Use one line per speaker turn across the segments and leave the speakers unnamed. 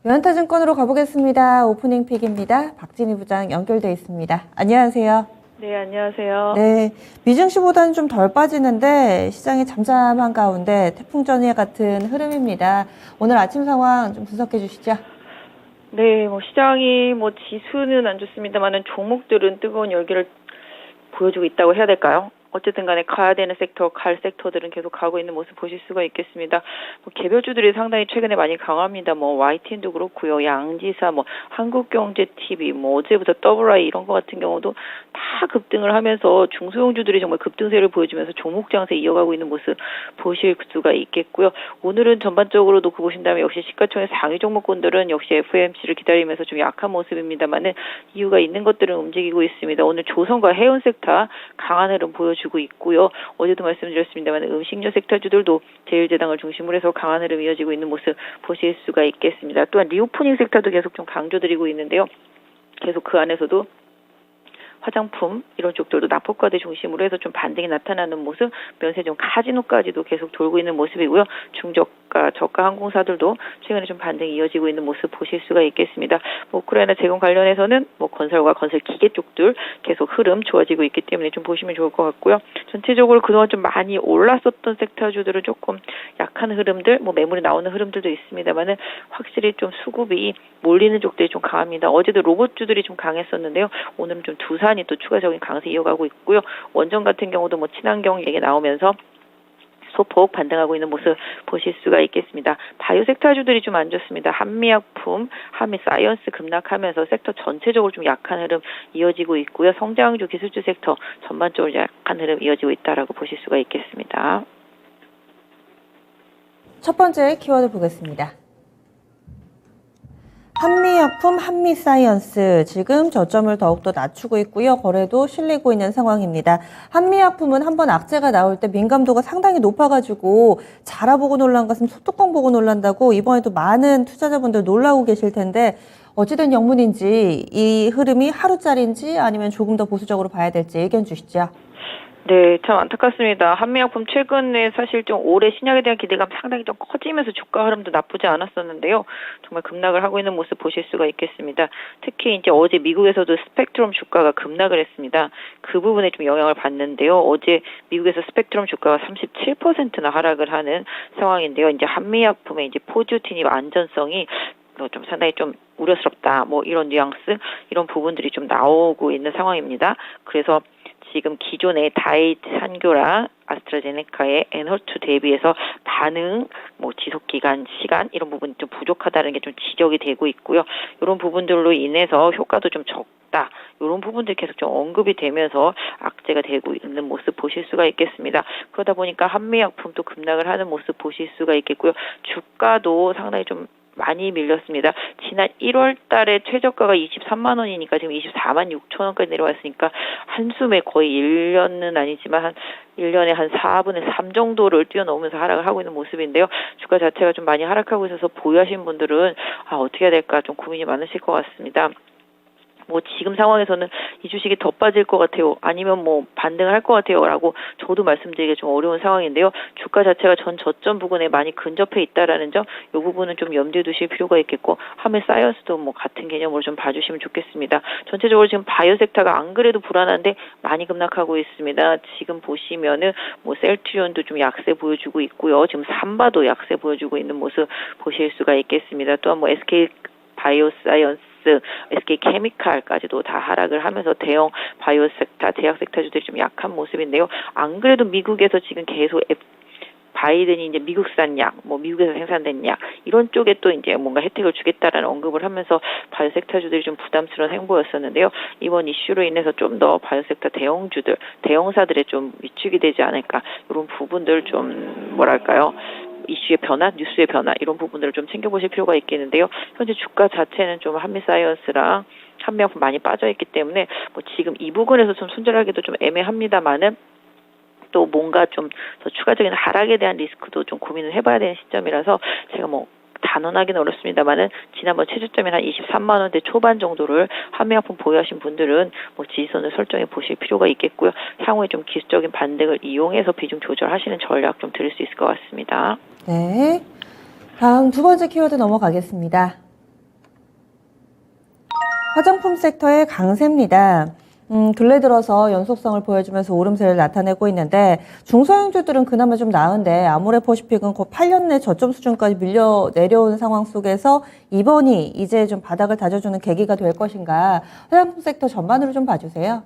유한타증권으로 가보겠습니다. 오프닝 픽입니다. 박진희 부장 연결돼 있습니다. 안녕하세요.
네, 안녕하세요.
네, 미증시보다는 좀 덜 빠지는데 시장이 잠잠한 가운데 태풍 전야 같은 흐름입니다. 오늘 아침 상황 좀 분석해 주시죠.
네, 시장이 지수는 안 좋습니다만은 종목들은 뜨거운 열기를 보여주고 있다고 해야 될까요? 어쨌든 간에 가야 되는 섹터, 갈 섹터들은 계속 가고 있는 모습 보실 수가 있겠습니다. 개별주들이 상당히 최근에 많이 강합니다. YTN도 그렇고요. 양지사, 한국경제TV, 어제부터 WI 이런 거 같은 경우도 다 급등을 하면서 중소형주들이 정말 급등세를 보여주면서 종목 장세 이어가고 있는 모습 보실 수가 있겠고요. 오늘은 전반적으로 놓고 보신다면 역시 시가총액 상위 종목군들은 역시 FOMC를 기다리면서 좀 약한 모습입니다만은 이유가 있는 것들은 움직이고 있습니다. 오늘 조선과 해운 섹터 강한 흐름 보여주고 있고요. 어제도 말씀드렸습니다만 음식료 섹터주들도 제일제당을 중심으로 해서 강한 흐름 이어지고 있는 모습 보실 수가 있겠습니다. 또한 리오프닝 섹터도 계속 좀 강조드리고 있는데요. 계속 그 안에서도 화장품 이런 쪽들도 납품과대 중심으로 해서 좀 반등이 나타나는 모습, 면세점 카지노까지도 계속 돌고 있는 모습이고요. 중저가, 저가 항공사들도 최근에 좀 반등이 이어지고 있는 모습 보실 수가 있겠습니다. 우크라이나 재건 관련해서는 건설과 건설 기계 쪽들 계속 흐름 좋아지고 있기 때문에 좀 보시면 좋을 것 같고요. 전체적으로 그동안 좀 많이 올랐었던 섹터주들은 조금 약한 흐름들, 매물이 나오는 흐름들도 있습니다만은 확실히 좀 수급이 몰리는 쪽들이 좀 강합니다. 어제도 로봇주들이 좀 강했었는데요. 오늘은 좀 두산이 또 추가적인 강세 이어가고 있고요. 원전 같은 경우도 친환경 얘기 나오면서 소폭 반등하고 있는 모습 보실 수가 있겠습니다. 바이오 섹터주들이 좀 안 좋습니다. 한미약품, 한미사이언스 급락하면서 섹터 전체적으로 좀 약한 흐름 이어지고 있고요. 성장주, 기술주 섹터 전반적으로 약한 흐름 이어지고 있다라고 보실 수가 있겠습니다.
첫 번째 키워드 보겠습니다. 한미약품, 한미사이언스 지금 저점을 더욱더 낮추고 있고요. 거래도 실리고 있는 상황입니다. 한미약품은 한번 악재가 나올 때 민감도가 상당히 높아가지고 자라보고 놀란 것은 소뚜껑 보고 놀란다고 이번에도 많은 투자자분들 놀라고 계실 텐데 어찌된 영문인지 이 흐름이 하루짜리인지 아니면 조금 더 보수적으로 봐야 될지 의견 주시죠.
네, 참 안타깝습니다. 한미약품 최근에 사실 좀 올해 신약에 대한 기대감 상당히 좀 커지면서 주가 흐름도 나쁘지 않았었는데요. 정말 급락을 하고 있는 모습 보실 수가 있겠습니다. 특히 이제 어제 미국에서도 스펙트럼 주가가 급락을 했습니다. 그 부분에 좀 영향을 받는데요. 어제 미국에서 스펙트럼 주가가 37%나 하락을 하는 상황인데요. 이제 한미약품의 이제 포지티브 안전성이 좀 상당히 좀 우려스럽다. 이런 뉘앙스, 이런 부분들이 좀 나오고 있는 상황입니다. 그래서 지금 기존의 다이트 산교랑 아스트라제네카의 엔허투 대비해서 반응, 지속기간, 시간 이런 부분이 좀 부족하다는 게 좀 지적이 되고 있고요. 이런 부분들로 인해서 효과도 좀 적다. 이런 부분들이 계속 좀 언급이 되면서 악재가 되고 있는 모습 보실 수가 있겠습니다. 그러다 보니까 한미약품도 급락을 하는 모습 보실 수가 있겠고요. 주가도 상당히 좀 많이 밀렸습니다. 지난 1월 달에 최저가가 23만 원이니까 지금 24만 6천 원까지 내려왔으니까 한숨에 거의 1년은 아니지만 한 1년에 한 4분의 3 정도를 뛰어넘으면서 하락을 하고 있는 모습인데요. 주가 자체가 좀 많이 하락하고 있어서 보유하신 분들은 어떻게 해야 될까 좀 고민이 많으실 것 같습니다. 지금 상황에서는 이 주식이 더 빠질 것 같아요. 아니면 반등을 할 것 같아요. 라고 저도 말씀드리기 좀 어려운 상황인데요. 주가 자체가 전 저점 부근에 많이 근접해 있다라는 점, 이 부분은 좀 염두에 두실 필요가 있겠고, 한미사이언스도 같은 개념으로 좀 봐주시면 좋겠습니다. 전체적으로 지금 바이오 섹터가 안 그래도 불안한데 많이 급락하고 있습니다. 지금 보시면은 셀트리온도 좀 약세 보여주고 있고요. 지금 삼바도 약세 보여주고 있는 모습 보실 수가 있겠습니다. 또한 SK 바이오사이언스, SK케미칼까지도 다 하락을 하면서 대형 바이오 섹터, 제약 섹터주들이 좀 약한 모습인데요. 안 그래도 미국에서 지금 계속 바이든이 이제 미국산 약, 미국에서 생산된 약, 이런 쪽에 또 이제 뭔가 혜택을 주겠다라는 언급을 하면서 바이오 섹터주들이 좀 부담스러운 행보였었는데요. 이번 이슈로 인해서 좀 더 바이오 섹터 대형주들, 대형사들에 좀 위축이 되지 않을까, 이런 부분들 좀 이슈의 변화, 뉴스의 변화 이런 부분들을 좀 챙겨보실 필요가 있겠는데요. 현재 주가 자체는 좀 한미사이언스랑 한미약품 많이 빠져있기 때문에 지금 이 부분에서 좀 손절하기도 좀 애매합니다만은 또 뭔가 좀 더 추가적인 하락에 대한 리스크도 좀 고민을 해봐야 되는 시점이라서 제가 단언하기는 어렵습니다만은 지난번 최저점이 한 23만 원대 초반 정도를 한미약품 보유하신 분들은 지지선을 설정해 보실 필요가 있겠고요. 향후에 좀 기술적인 반등을 이용해서 비중 조절하시는 전략 좀 들을 수 있을 것 같습니다.
네. 다음 두 번째 키워드 넘어가겠습니다. 화장품 sek터의 강세입니다. 근래 들어서 연속성을 보여주면서 오름세를 나타내고 있는데 중소형주들은 그나마 좀 나은데 아모레퍼시픽은 곧 8년 내 저점 수준까지 밀려 내려온 상황 속에서 이번이 이제 좀 바닥을 다져주는 계기가 될 것인가 화장품 섹터 전반으로 좀 봐주세요.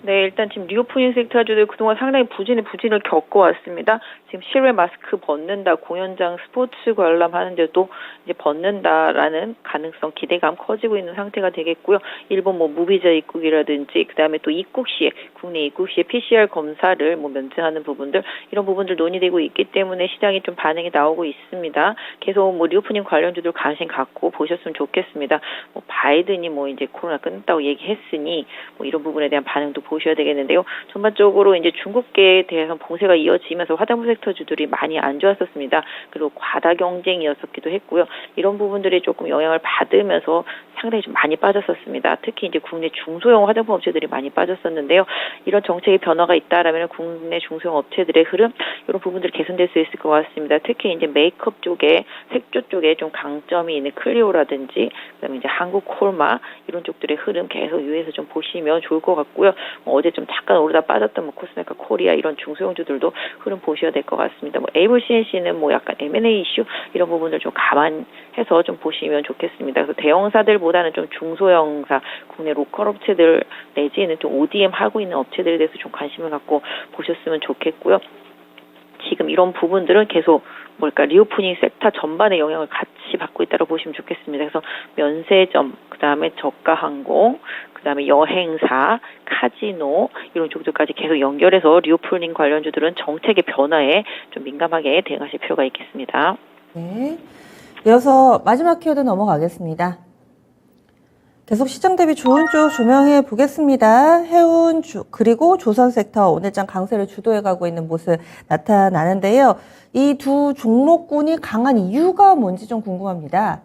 네, 일단 지금 리오프닝 섹터주들 그동안 상당히 부진을 겪어왔습니다. 지금 실외 마스크 벗는다, 공연장 스포츠 관람하는데도 이제 벗는다라는 가능성, 기대감 커지고 있는 상태가 되겠고요. 일본 무비자 입국이라든지 그다음에 또 입국 시에 국내 입국 시에 PCR 검사를 면제하는 부분들 이런 부분들 논의되고 있기 때문에 시장이 좀 반응이 나오고 있습니다. 계속 리오프닝 관련주들 관심 갖고 보셨으면 좋겠습니다. 바이든이 이제 코로나 끝났다고 얘기했으니 이런 부분에 대한 반응도 보셔야 되겠는데요. 전반적으로 이제 중국계에 대해서 봉쇄가 이어지면서 화장품 섹터주들이 많이 안 좋았었습니다. 그리고 과다 경쟁이었었기도 했고요. 이런 부분들이 조금 영향을 받으면서 상당히 좀 많이 빠졌었습니다. 특히 이제 국내 중소형 화장품 업체들이 많이 빠졌었는데요. 이런 정책의 변화가 있다라면 국내 중소형 업체들의 흐름 이런 부분들이 개선될 수 있을 것 같습니다. 특히 이제 메이크업 쪽에 색조 쪽에 좀 강점이 있는 클리오라든지 그다음에 이제 한국 콜마 이런 쪽들의 흐름 계속 유의해서 좀 보시면 좋을 것 같고요. 어제 좀 잠깐 오르다 빠졌던 코스메카 코리아 이런 중소형주들도 흐름 보셔야 될 것 같습니다. 에이블 CNC는 약간 M&A 이슈 이런 부분을 좀 감안해서 좀 보시면 좋겠습니다. 그래서 대형사들보다는 좀 중소형사, 국내 로컬 업체들 내지는 좀 ODM 하고 있는 업체들에 대해서 좀 관심을 갖고 보셨으면 좋겠고요. 지금 이런 부분들은 계속 리오프닝 섹터 전반의 영향을 같이 받고 있다고 보시면 좋겠습니다. 그래서 면세점, 그다음에 저가항공, 그다음에 여행사, 카지노 이런 쪽들까지 계속 연결해서 리오프닝 관련주들은 정책의 변화에 좀 민감하게 대응하실 필요가 있겠습니다.
네. 이어서 마지막 키워드 넘어가겠습니다. 계속 시장 대비 좋은 쪽 조명해 보겠습니다. 해운 그리고 조선 섹터 오늘장 강세를 주도해 가고 있는 모습 나타나는데요. 이 두 종목군이 강한 이유가 뭔지 좀 궁금합니다.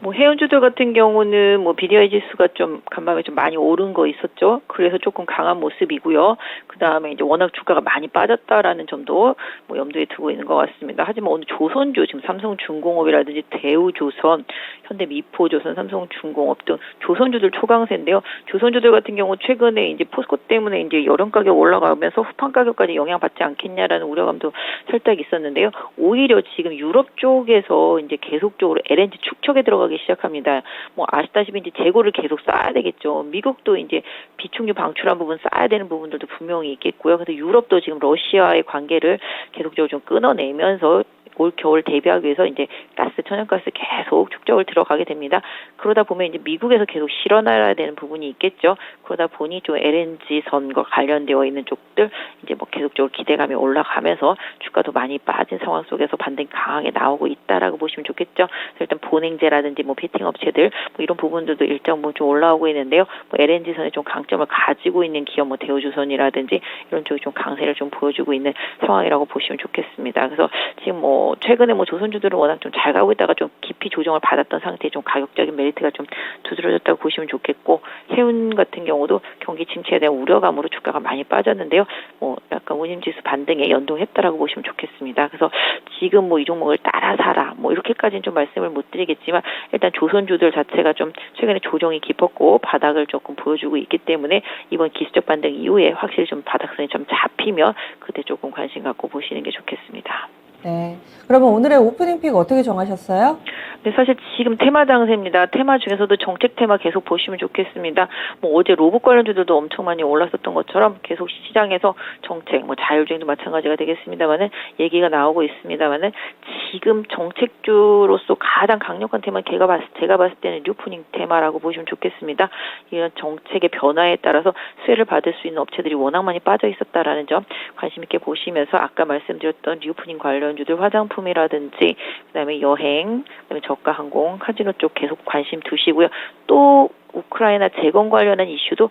해운주들 같은 경우는 BDI 지수가 좀 간밤에 좀 많이 오른 거 있었죠. 그래서 조금 강한 모습이고요. 그 다음에 이제 워낙 주가가 많이 빠졌다라는 점도 염두에 두고 있는 것 같습니다. 하지만 오늘 조선주 지금 삼성중공업이라든지 대우조선, 현대미포조선, 삼성중공업 등 조선주들 초강세인데요. 조선주들 같은 경우 최근에 이제 포스코 때문에 이제 여름 가격 올라가면서 후판 가격까지 영향받지 않겠냐라는 우려감도 살짝 있었는데요. 오히려 지금 유럽 쪽에서 이제 계속적으로 LNG 축적에 들어가기 시작합니다. 아시다시피 이제 재고를 계속 쌓아야 되겠죠. 미국도 이제 비축유 방출한 부분 쌓아야 되는 부분들도 분명히 있겠고요. 그래서 유럽도 지금 러시아의 관계를 계속적으로 좀 끊어내면서 올 겨울 대비하기 위해서 이제 천연가스 계속 축적을 들어가게 됩니다. 그러다 보면 이제 미국에서 계속 실어놔야 되는 부분이 있겠죠. 그러다 보니 좀 LNG 선과 관련되어 있는 쪽들 이제 계속적으로 기대감이 올라가면서 주가도 많이 빠진 상황 속에서 반등이 강하게 나오고 있다라고 보시면 좋겠죠. 일단 본행제라든지 피팅 업체들 이런 부분들도 일정 좀 올라오고 있는데요. LNG 선에 좀 강점을 가지고 있는 기업 대우조선이라든지 이런 쪽이 좀 강세를 좀 보여주고 있는 상황이라고 보시면 좋겠습니다. 그래서 지금 최근에 조선주들은 워낙 좀 잘 가고 있다가 좀 깊이 조정을 받았던 상태에 좀 가격적인 메리트가 좀 두드러졌다고 보시면 좋겠고 해운 같은 경우도 경기 침체에 대한 우려감으로 주가가 많이 빠졌는데요. 약간 운임지수 반등에 연동했다라고 보시면 좋겠습니다. 그래서 지금 이 종목을 따라 사라 이렇게까지는 좀 말씀을 못 드리겠지만 일단 조선주들 자체가 좀 최근에 조정이 깊었고 바닥을 조금 보여주고 있기 때문에 이번 기술적 반등 이후에 확실히 좀 바닥선이 좀 잡히면 그때 조금 관심 갖고 보시는 게 좋겠습니다.
네. 그러면 오늘의 오프닝 픽 어떻게 정하셨어요?
네, 사실 지금 테마 장세입니다. 테마 중에서도 정책 테마 계속 보시면 좋겠습니다. 어제 로봇 관련주들도 엄청 많이 올랐었던 것처럼 계속 시장에서 정책, 자율주행도 마찬가지가 되겠습니다만은 얘기가 나오고 있습니다만은 지금 정책주로서 가장 강력한 테마는 제가 봤을 때는 리오프닝 테마라고 보시면 좋겠습니다. 이런 정책의 변화에 따라서 수혜를 받을 수 있는 업체들이 워낙 많이 빠져 있었다라는 점 관심 있게 보시면서 아까 말씀드렸던 리오프닝 관련주들 화장품이라든지 그다음에 여행, 그다음에 저가항공, 카지노 쪽 계속 관심 두시고요. 또 우크라이나 재건 관련한 이슈도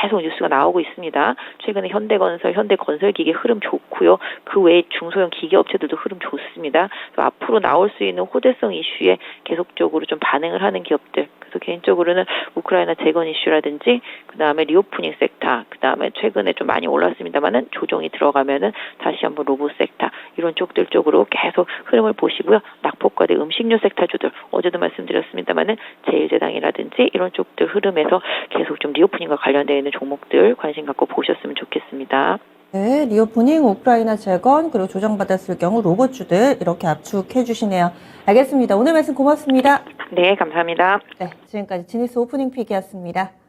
계속 뉴스가 나오고 있습니다. 최근에 현대건설기계 흐름 좋고요. 그 외에 중소형 기계업체들도 흐름 좋습니다. 그래서 앞으로 나올 수 있는 호재성 이슈에 계속적으로 좀 반응을 하는 기업들, 그래서 그래서 개인적으로는 우크라이나 재건 이슈라든지 그다음에 리오프닝 섹터, 그다음에 최근에 좀 많이 올랐습니다만은 조정이 들어가면은 다시 한번 로봇 섹터 이런 쪽들 쪽으로 계속 흐름을 보시고요. 낙폭과대 음식료 섹터주들 어제도 말씀드렸습니다만은 제일제당이라든지 이런 쪽들 흐름에서 계속 좀 리오프닝과 관련되어 있는 종목들 관심 갖고 보셨으면 좋겠습니다.
네, 리오프닝, 우크라이나 재건, 그리고 조정받았을 경우 로봇주들 이렇게 압축해 주시네요. 알겠습니다. 오늘 말씀 고맙습니다.
네, 감사합니다.
네, 지금까지 지니스 오프닝 픽이었습니다.